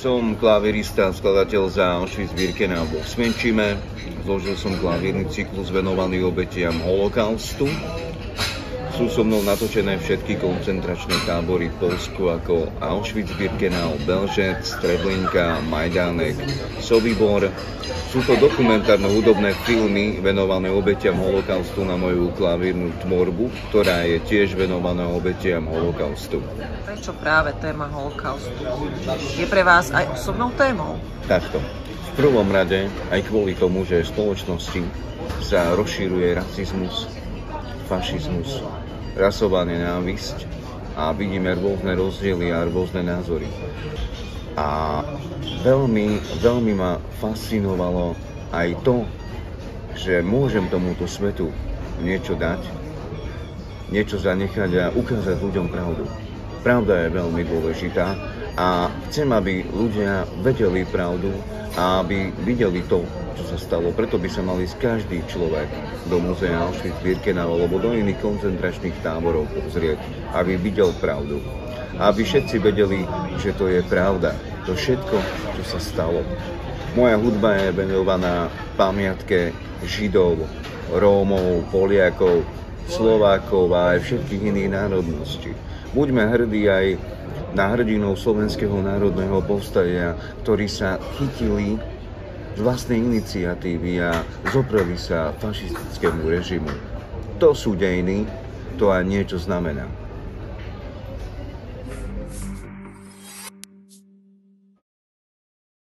Som klavirista a skladateľ za Auschwitz-Birkenau v Osvienčime. Zložil som klavírny cyklus venovaný obetiam holokaustu. Sú so mnou natočené všetky koncentračné tábory v Poľsku ako Auschwitz-Birkenau, Belžec, Treblinka, Majdánek, Sobibor. Sú to dokumentárno-hudobné filmy venované obetiam holokaustu na moju klavírnu tvorbu, ktorá je tiež venovaná obetiam holokaustu. Prečo práve téma holokaustu je pre vás aj osobnou témou? Takto. V prvom rade aj kvôli tomu, že v spoločnosti sa rozšíruje rasizmus, fašizmus, rasová nenávisť a vidíme rôzne rozdiely a rôzne názory. A veľmi ma fascinovalo aj to, že môžem tomuto svetu niečo dať, niečo zanechať a ukázať ľuďom pravdu. Pravda je veľmi dôležitá a chcem, aby ľudia vedeli pravdu a aby videli to, čo sa stalo. Preto by sa mal ísť každý človek do múzea Auschwitz-Birkenau alebo do iných koncentračných táborov pozrieť, aby videl pravdu. A aby všetci vedeli, že to je pravda. To všetko, čo sa stalo. Moja hudba je venovaná pamiatke Židov, Rómov, Poliakov, Slovákov a aj všetkých iných národností. Buďme hrdí aj na hrdinov Slovenského národného povstania, ktorí sa chytili z vlastnej iniciatívy a zopreli sa fašistickému režimu. To sú dejiny, to aj niečo znamená.